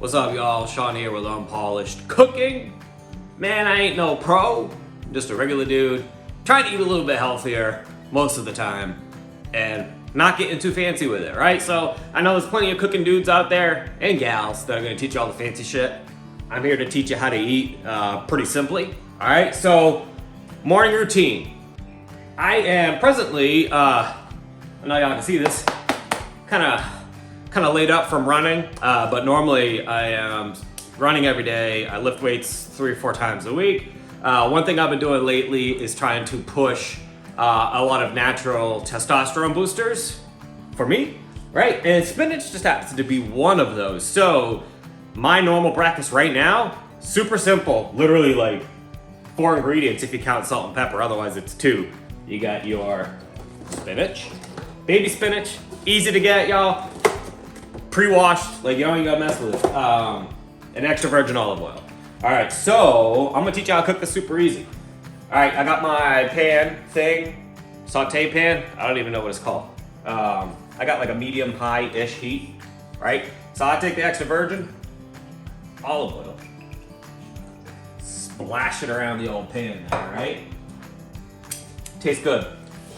What's up, y'all? Shawn here with Unpolished Cooking. Man, I ain't no pro. I'm just a regular dude trying to eat a little bit healthier most of the time and not getting too fancy with it, right? So I know there's plenty of cooking dudes out there and gals that are gonna teach you all the fancy shit. I'm here to teach you how to eat pretty simply. All right, so morning routine. I am presently, I know y'all can see this, kind of laid up from running, but normally I am running every day. I lift weights 3 or 4 times a week. One thing I've been doing lately is trying to push a lot of natural testosterone boosters for me, right? And spinach just happens to be one of those. So my normal breakfast right now, super simple, literally like 4 ingredients if you count salt and pepper, otherwise it's 2. You got your spinach, baby spinach, easy to get, y'all. Pre-washed, like you don't even gotta mess with it. An extra virgin olive oil. All right, so I'm gonna teach you how to cook this super easy. All right, I got my pan thing, saute pan. I don't even know what it's called. I got like a medium high-ish heat, right? So I take the extra virgin olive oil, splash it around the old pan there, right? Tastes good.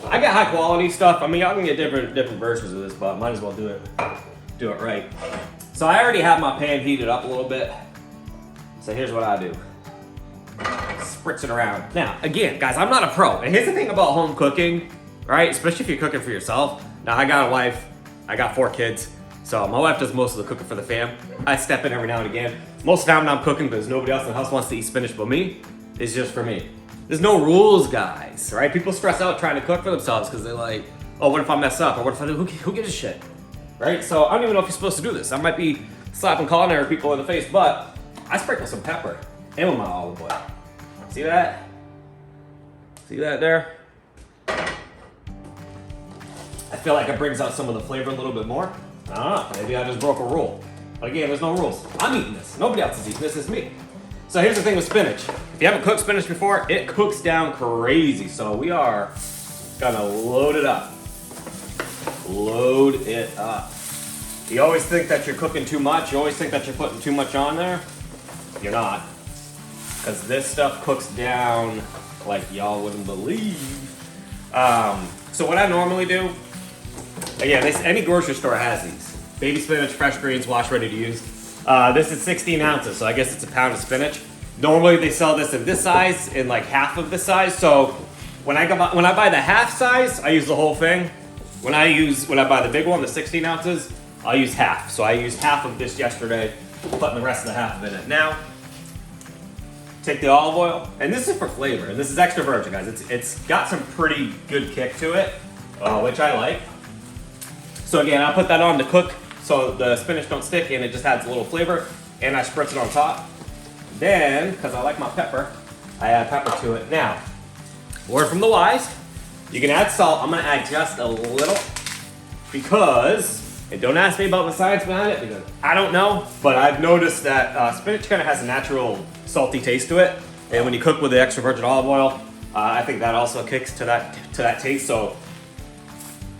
I get high quality stuff. I mean, y'all can get different versions of this, but might as well do it right. So I already have my pan heated up a little bit. So here's what I do. Spritz it around. Now, again, guys, I'm not a pro. And here's the thing about home cooking, right? Especially if you're cooking for yourself. Now, I got a wife. I got 4 kids. So my wife does most of the cooking for the fam. I step in every now and again. Most of the time when I'm cooking, because nobody else in the house wants to eat spinach but me, it's just for me. There's no rules, guys, right? People stress out trying to cook for themselves because they're like, oh, what if I mess up? Or what if I do? Who gives a shit? Right? So I don't even know if you're supposed to do this. I might be slapping culinary people in the face, but I sprinkle some pepper in with my olive oil. See that? See that there? I feel like it brings out some of the flavor a little bit more. I don't know. Maybe I just broke a rule. But again, there's no rules. I'm eating this. Nobody else is eating this. It's me. So here's the thing with spinach. If you haven't cooked spinach before, it cooks down crazy. So we are gonna load it up. Load it up. You always think that you're cooking too much. You always think that you're putting too much on there. You're not. Because this stuff cooks down like y'all wouldn't believe. So what I normally do, again, any grocery store has these. Baby spinach, fresh greens, wash, ready to use. This is 16 ounces, so I guess it's a pound of spinach. Normally they sell this in this size, in like half of this size. So when I buy the half size, I use the whole thing. When I buy the big one, the 16 ounces, I'll use half. So I used half of this yesterday, putting the rest of the half in it. Now, take the olive oil, and this is for flavor. And this is extra virgin, guys. It's got some pretty good kick to it, which I like. So again, I'll put that on to cook so the spinach don't stick and it just adds a little flavor. And I spritz it on top. Then, because I like my pepper, I add pepper to it. Now, word from the wise, you can add salt. I'm gonna add just a little because, and don't ask me about the science behind it because I don't know, but I've noticed that spinach kind of has a natural salty taste to it. And when you cook with the extra virgin olive oil, I think that also kicks to that taste. So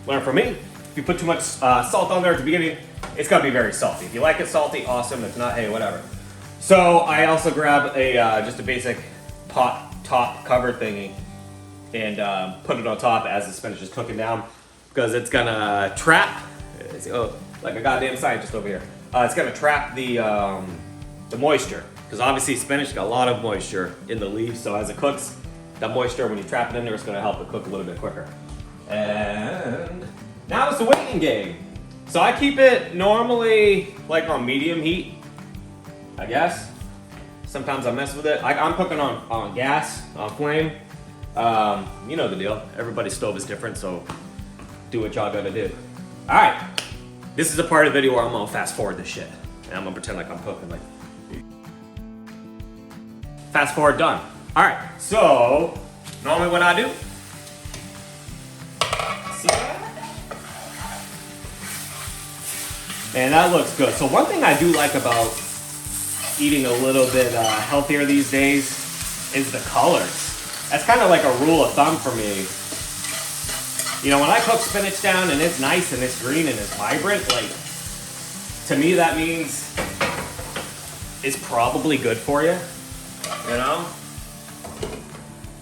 learn from me. If you put too much salt on there at the beginning, it's gonna be very salty. If you like it salty, awesome. If not, hey, whatever. So I also grab just a basic pot top cover thingy and put it on top as the spinach is cooking down because it's gonna trap. Like a goddamn scientist over here. It's gonna trap the moisture because obviously spinach got a lot of moisture in the leaves. So as it cooks, that moisture when you trap it in there, it's gonna help it cook a little bit quicker. And now it's the waiting game. So I keep it normally like on medium heat, I guess. Sometimes I mess with it. I'm cooking on gas, on flame. You know the deal. Everybody's stove is different, so do what y'all gotta do. All right, this is a part of the video where I'm gonna fast forward this shit. And I'm gonna pretend like I'm cooking like. Fast forward, done. All right, so normally what I do, see that? Man, that looks good. So one thing I do like about eating a little bit healthier these days is the colors. That's kind of like a rule of thumb for me. You know, when I cook spinach down and it's nice and it's green and it's vibrant, like, to me that means is probably good for you, you know?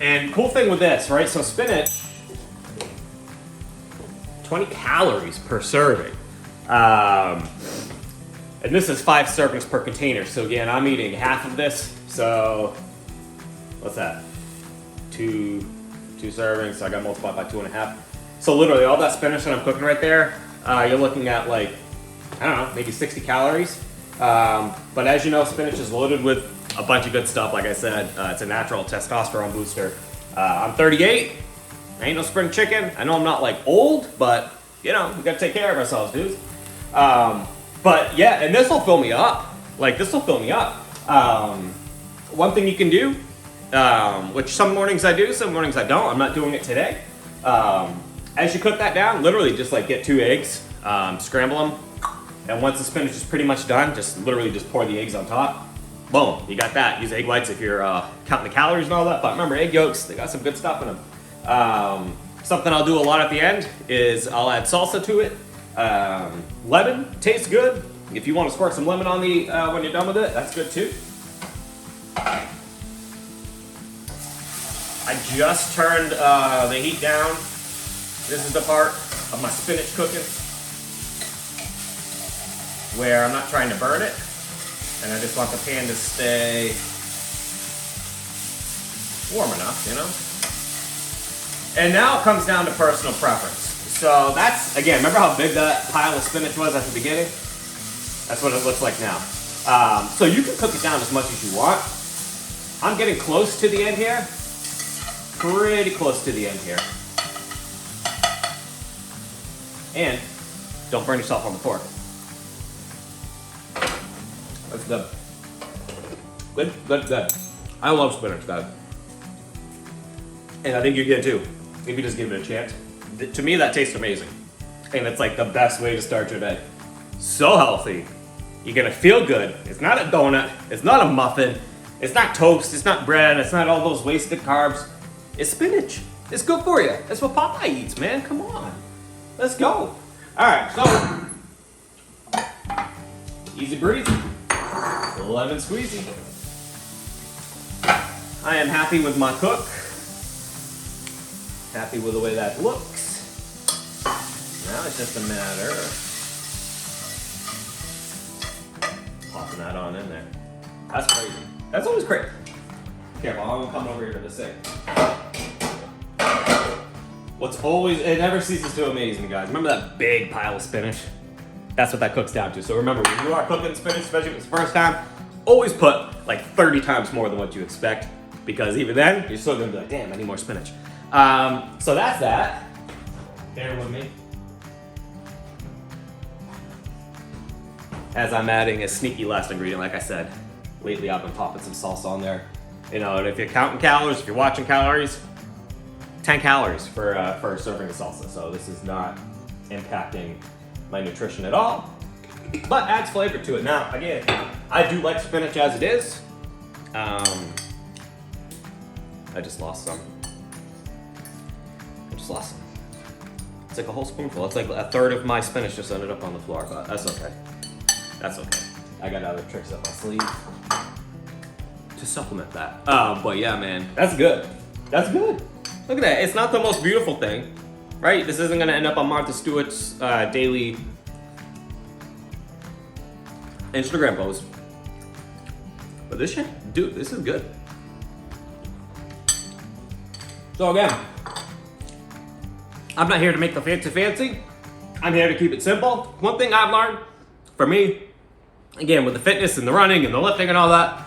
And cool thing with this, right? So spinach, 20 calories per serving. And this is 5 servings per container. So again, I'm eating half of this. So what's that? Two servings. So I got multiplied by 2.5. So literally all that spinach that I'm cooking right there, you're looking at like, I don't know, maybe 60 calories. But as you know, spinach is loaded with a bunch of good stuff. Like I said, it's a natural testosterone booster. I'm 38. I ain't no spring chicken. I know I'm not like old, but you know, we gotta take care of ourselves, dudes. But yeah, and this will fill me up. Like this will fill me up. One thing you can do, which some mornings I do, some mornings I don't. I'm not doing it today. As you cook that down, literally just like get 2 eggs, scramble them, and once the spinach is pretty much done, just literally just pour the eggs on top. Boom, you got that. Use egg whites if you're counting the calories and all that, but remember egg yolks, they got some good stuff in them. Something I'll do a lot at the end is I'll add salsa to it. Lemon tastes good. If you want to squirt some lemon on the when you're done with it, that's good too. I just turned the heat down. This is the part of my spinach cooking where I'm not trying to burn it, and I just want the pan to stay warm enough, you know? And now it comes down to personal preference. So that's, again, remember how big that pile of spinach was at the beginning? That's what it looks like now. So you can cook it down as much as you want. I'm getting close to the end here. Pretty close to the end here. And don't burn yourself on the fork. That's good. Good, good, good. I love spinach, guys. And I think you get too, if you just give it a chance. To me, that tastes amazing. And it's like the best way to start your day. So healthy. You're gonna feel good. It's not a donut. It's not a muffin. It's not toast. It's not bread. It's not all those wasted carbs. It's spinach. It's good for you. That's what Popeye eats, man. Come on. Let's go. All right, so easy breezy. Lemon squeezy. I am happy with my cook. Happy with the way that looks. Now it's just a matter of popping that on in there. That's crazy. That's always crazy. Careful, I'm coming over here to the sink. What's always, it never ceases to amaze me, guys. Remember that big pile of spinach? That's what that cooks down to. So remember, when you are cooking spinach, especially if it's the first time, always put like 30 times more than what you expect, because even then, you're still gonna be like, damn, I need more spinach. So that's that. Bear with me. As I'm adding a sneaky last ingredient, like I said, lately I've been popping some salsa on there. You know, and if you're counting calories, if you're watching calories, 10 calories for a serving of salsa. So this is not impacting my nutrition at all, but adds flavor to it. Now, again, I do like spinach as it is. I just lost some. It's like a whole spoonful. It's like a third of my spinach just ended up on the floor, but that's okay. That's okay. I got other tricks up my sleeve to supplement that. But yeah, man, that's good. That's good. Look at that. It's not the most beautiful thing, right? This isn't gonna end up on Martha Stewart's daily Instagram post. But this shit, dude, this is good. So again, I'm not here to make the fancy. I'm here to keep it simple. One thing I've learned, for me, again, with the fitness and the running and the lifting and all that,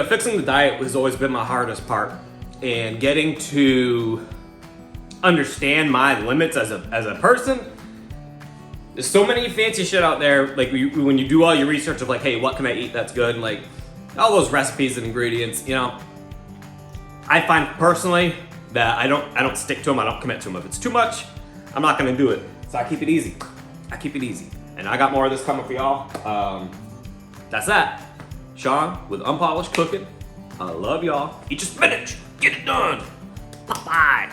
fixing the diet has always been my hardest part. And getting to understand my limits as a person. There's so many fancy shit out there, like when you do all your research of like, hey, what can I eat that's good? And like all those recipes and ingredients, you know, I find personally that I don't stick to them, I don't commit to them. If it's too much, I'm not gonna do it. So I keep it easy. And I got more of this coming for y'all. That's that. Shawn with Unpolished Cooking. I love y'all. Eat your spinach. Get it done. Popeye.